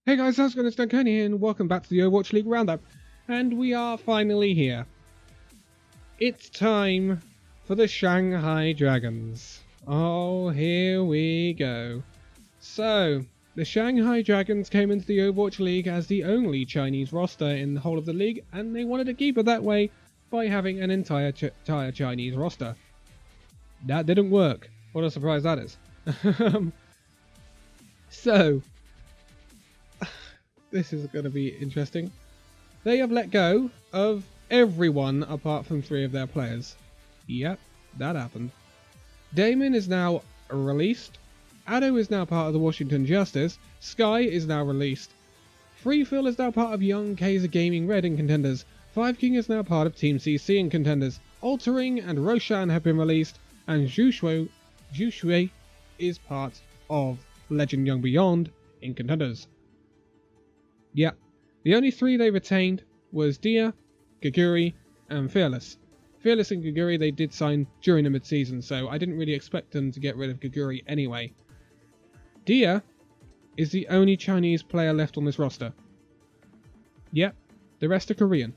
Hey guys, how's it going? It's Danconia and welcome back to the Overwatch League Roundup. And we are finally here. It's time for the Shanghai Dragons. Oh, here we go. So, the Shanghai Dragons came into the Overwatch League as the only Chinese roster in the whole of the league, and they wanted to keep it that way by having an entire Chinese roster. That didn't work. What a surprise that is. So, this is going to be interesting. They have let go of everyone apart from 3 of their players. Yep, that happened. Damon is now released. Addo is now part of the Washington Justice. Sky is now released. Freefill is now part of Young Kaiser Gaming Red in Contenders. Five King is now part of Team CC in Contenders. Altering and Roshan have been released. And Zhu is part of Legend Young Beyond in Contenders. Yeah, the only 3 they retained was Dia, Gaguri, and Fearless. Fearless and Gaguri they did sign during the mid-season, so I didn't really expect them to get rid of Gaguri anyway. Dia is the only Chinese player left on this roster. Yep, the rest are Korean.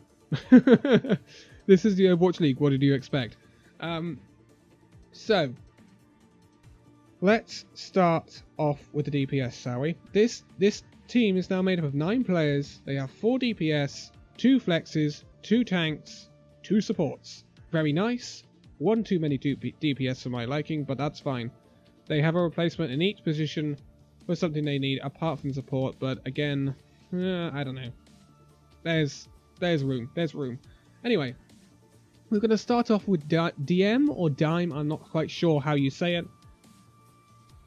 This is the Overwatch League, what did you expect? So, let's start off with the DPS, shall we? This team is now made up of 9 players. They have 4 DPS, 2 flexes, 2 tanks, 2 supports. Very nice. One too many DPS for my liking, but that's fine. They have a replacement in each position for something they need apart from support, but again, I don't know. There's room. There's room. Anyway, we're going to start off with DM or Dime. I'm not quite sure how you say it.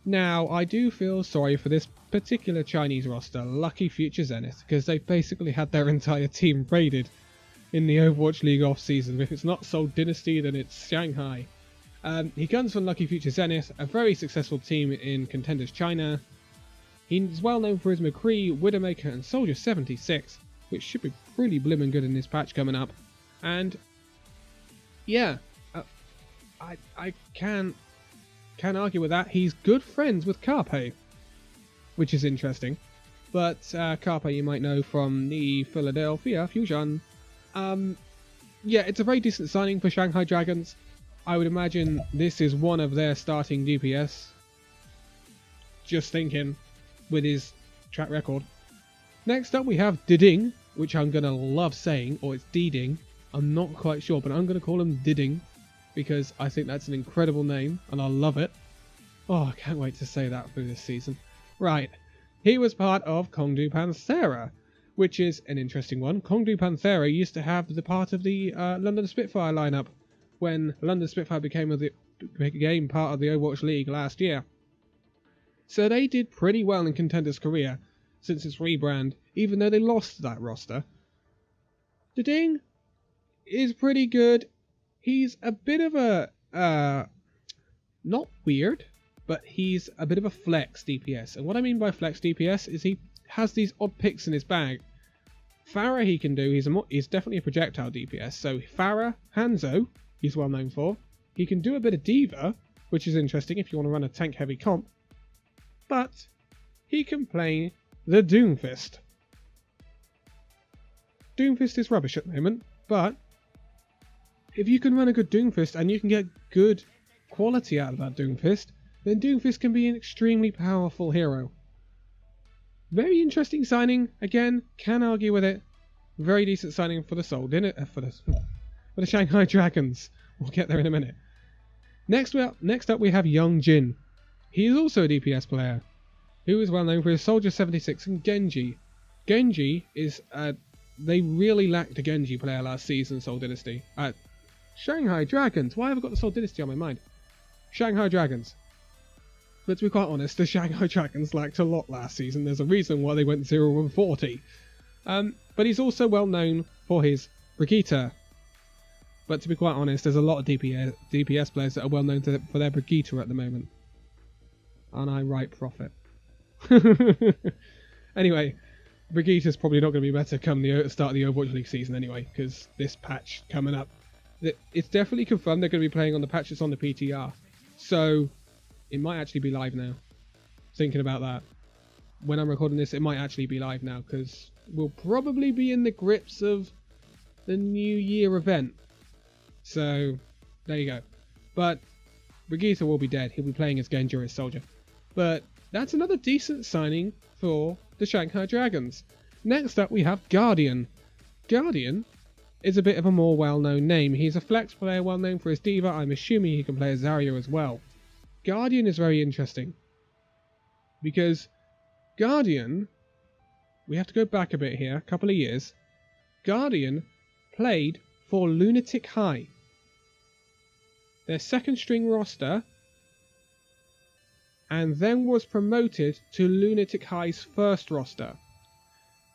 Now, I do feel sorry for this particular Chinese roster, Lucky Future Zenith, because they've basically had their entire team raided in the Overwatch League off-season. If it's not Seoul Dynasty, then it's Shanghai. He comes from Lucky Future Zenith, a very successful team in Contenders China. He's well known for his McCree, Widowmaker, and Soldier 76, which should be really blimmin' good in this patch coming up. And yeah, I can't argue with that. He's good friends with Carpe, which is interesting. But Carpe you might know from the Philadelphia Fusion. Yeah, it's a very decent signing for Shanghai Dragons. I would imagine this is one of their starting DPS. Just thinking, with his track record. Next up we have Diding, which I'm going to love saying, or it's Diding. I'm not quite sure, but I'm going to call him Diding, because I think that's an incredible name, and I love it. Oh, I can't wait to say that through this season. Right, he was part of Kongdu Panthera, which is an interesting one. Kongdu Panthera used to have the part of the London Spitfire lineup when London Spitfire became part of the Overwatch League last year. So they did pretty well in Contenders Korea since its rebrand, even though they lost that roster. The Ding is pretty good. He's a bit of a, not weird, but he's a bit of a flex DPS. And what I mean by flex DPS is he has these odd picks in his bag. Pharah he can do, he's definitely a projectile DPS. So Pharah, Hanzo, he's well known for. He can do a bit of Diva, which is interesting if you want to run a tank heavy comp. But he can play the Doomfist. Doomfist is rubbish at the moment, but if you can run a good Doomfist and you can get good quality out of that Doomfist, then Doomfist can be an extremely powerful hero. Very interesting signing. Again, can argue with it. Very decent signing for the Seoul Dynasty, for the Shanghai Dragons. We'll get there in a minute. Next up we have Young Jin. He is also a DPS player, who is well known for his Soldier 76 and Genji. Genji is they really lacked a Genji player last season, Seoul Dynasty. Shanghai Dragons. Why have I got the Seoul Dynasty on my mind? Shanghai Dragons. But to be quite honest, the Shanghai Dragons lacked a lot last season. There's a reason why they went 0-40. But he's also well known for his Brigitte. But to be quite honest, there's a lot of DPS players that are well known for their Brigitte at the moment. And I write profit. Anyway, Brigitte is probably not going to be better come the start of the Overwatch League season anyway, because this patch coming up, it's definitely confirmed they're going to be playing on the patch that's on the PTR. So it might actually be live now. Thinking about that. when I'm recording this, it might actually be live now, because we'll probably be in the grips of the New Year event. So, there you go. But Brigitte will be dead. He'll be playing as Genji as Soldier. But that's another decent signing for the Shanghai Dragons. Next up, we have Guardian. Guardian is a bit of a more well-known name. He's a flex player, well known for his diva. I'm assuming he can play as Zarya as well. Guardian is very interesting, because Guardian, we have to go back a bit here, a couple of years. Guardian played for Lunatic High, their second string roster, and then was promoted to Lunatic High's first roster.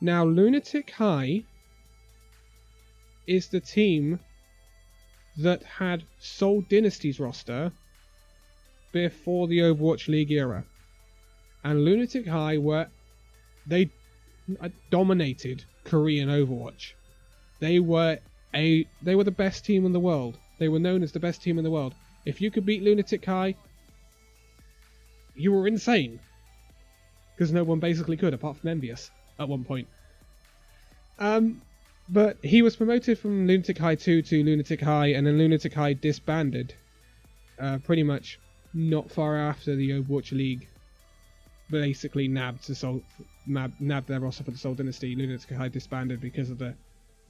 Now, Lunatic High is the team that had Seoul Dynasty's roster before the Overwatch League era. And Lunatic High they dominated Korean Overwatch. They were the best team in the world. They were known as the best team in the world. If you could beat Lunatic High, you were insane. Because no one basically could, apart from Envious at one point. But he was promoted from Lunatic High 2 to Lunatic High, and then Lunatic High disbanded pretty much not far after the Overwatch League basically nabbed their roster for the Seoul Dynasty. Lunatic High disbanded because of the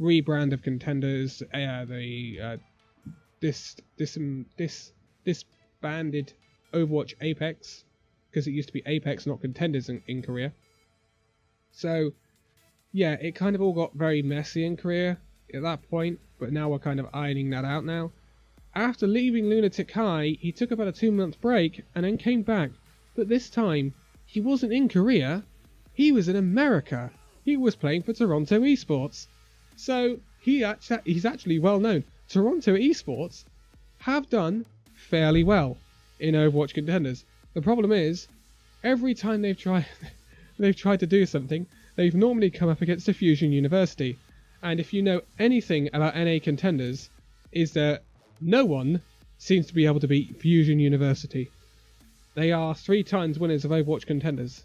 rebrand of contenders. Disbanded Overwatch Apex, because it used to be Apex, not contenders in Korea. So yeah, it kind of all got very messy in Korea at that point, but now we're kind of ironing that out now. After leaving Lunatic High, he took about a 2-month break and then came back, but this time he wasn't in Korea, he was in America. He was playing for Toronto Esports. So he's actually well known. Toronto Esports have done fairly well in Overwatch contenders. The problem is, every time they've tried to do something, they've normally come up against a Fusion University. And if you know anything about NA contenders, is that no one seems to be able to beat Fusion University. They are 3 times winners of Overwatch contenders.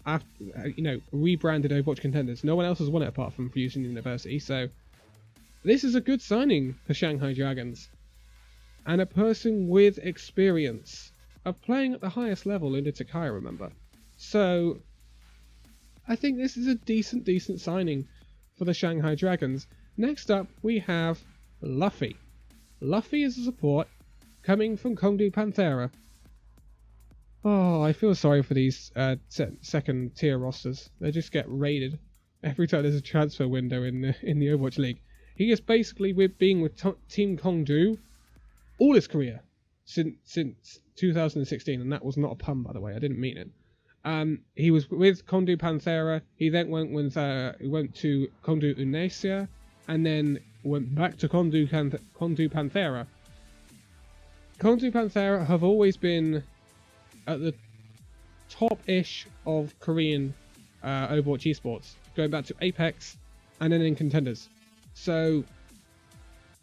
After, rebranded Overwatch contenders. No one else has won it apart from Fusion University, so this is a good signing for Shanghai Dragons. And a person with experience of playing at the highest level in Lunatic High, remember. So I think this is a decent signing for the Shanghai Dragons. Next up, we have Luffy. Luffy is a support coming from Kongdu Panthera. Oh, I feel sorry for these second tier rosters. They just get raided every time there's a transfer window in the Overwatch League. He is basically being with Team Kongdu all his career since 2016, and that was not a pun, by the way. I didn't mean it. He was with Kongdu Panthera. He then went to Kongdu Unesia, and then went back to Kongdu Panthera. Kongdu Panthera have always been at the top-ish of Korean Overwatch esports, going back to Apex and then in contenders. So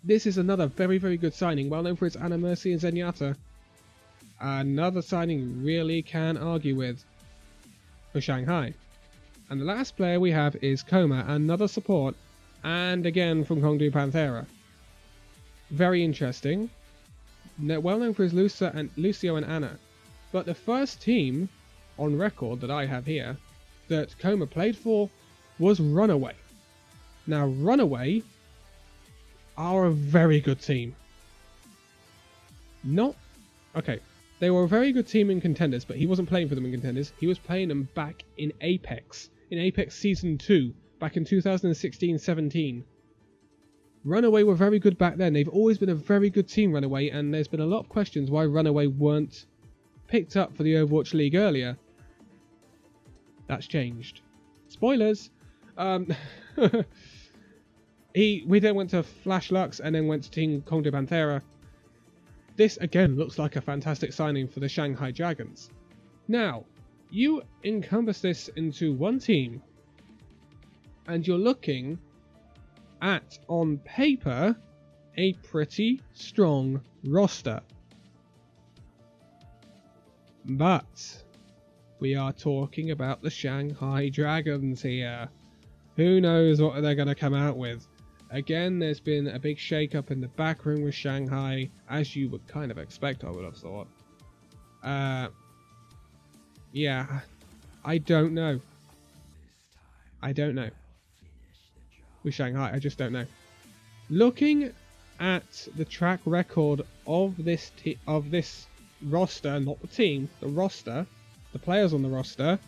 this is another very, very good signing, well known for its Ana Mercy and Zenyatta. Another signing you really can't argue with for Shanghai. And the last player we have is Koma, another support, and again from Kongdu Panthera. Very interesting. Well known for his Lucio and Ana. But the first team on record that I have here that Koma played for was Runaway. Now, Runaway are a very good team. They were a very good team in contenders, but he wasn't playing for them in contenders. He was playing them back in Apex Season 2, back in 2016-17. Runaway were very good back then. They've always been a very good team, Runaway, and there's been a lot of questions why Runaway weren't picked up for the Overwatch League earlier. That's changed. Spoilers! We then went to Flash Lux and then went to Team Kongdu Panthera. This again looks like a fantastic signing for the Shanghai Dragons. Now, you encompass this into one team, and you're looking at, on paper, a pretty strong roster. But We are talking about the Shanghai Dragons here. Who knows what they're going to come out with? Again, there's been a big shake-up in the backroom with Shanghai, as you would kind of expect, I would have thought. Yeah, I don't know. I don't know. With Shanghai, I just don't know. Looking at the track record of this roster, not the team, the roster, the players on the roster,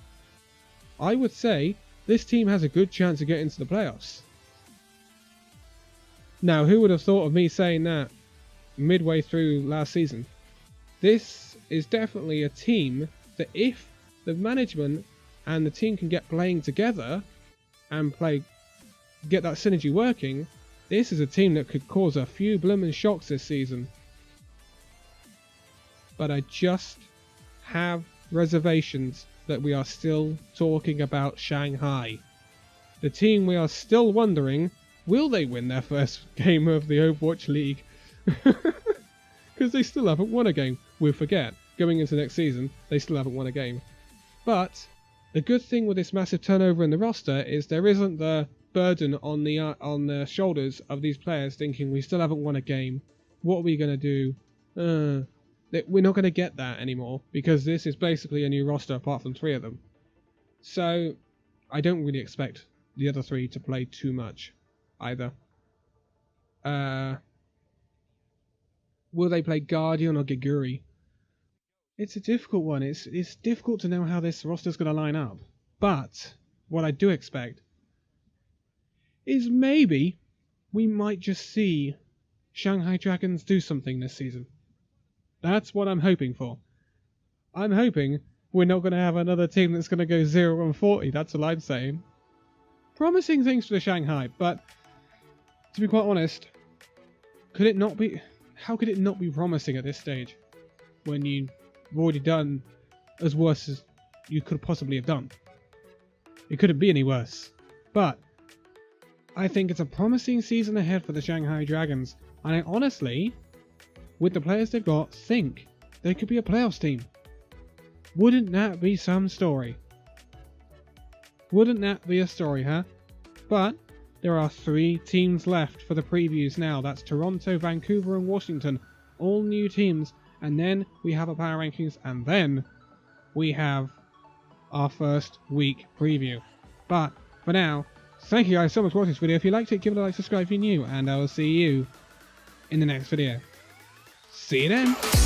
I would say this team has a good chance of getting to the playoffs. Now, who would have thought of me saying that midway through last season? This is definitely a team that if the management and the team can get playing together and get that synergy working, this is a team that could cause a few blooming shocks this season. But I just have reservations that we are still talking about Shanghai. The team we are still wondering, will they win their first game of the Overwatch League? Because they still haven't won a game. We'll forget, going into next season, they still haven't won a game. But the good thing with this massive turnover in the roster is there isn't the burden on the shoulders of these players thinking we still haven't won a game. What are we going to do? We're not going to get that anymore because this is basically a new roster apart from 3 of them. So I don't really expect the other 3 to play too much either. Will they play Guardian or Geguri? It's a difficult one. It's difficult to know how this roster's going to line up. But what I do expect is maybe we might just see Shanghai Dragons do something this season. That's what I'm hoping for. I'm hoping we're not going to have another team that's going to go 0-40. That's all I'm saying. Promising things for the Shanghai, but to be quite honest, could it not be? How could it not be promising at this stage when you've already done as worse as you could possibly have done? It couldn't be any worse. But I think it's a promising season ahead for the Shanghai Dragons, and I honestly, with the players they've got, think they could be a playoffs team. Wouldn't that be some story? Wouldn't that be a story, huh? But there are 3 teams left for the previews now. That's Toronto, Vancouver and Washington. All new teams. And then we have a power rankings. And then we have our first week preview. But for now, thank you guys so much for watching this video. If you liked it, give it a like, subscribe if you're new. And I will see you in the next video. See you then.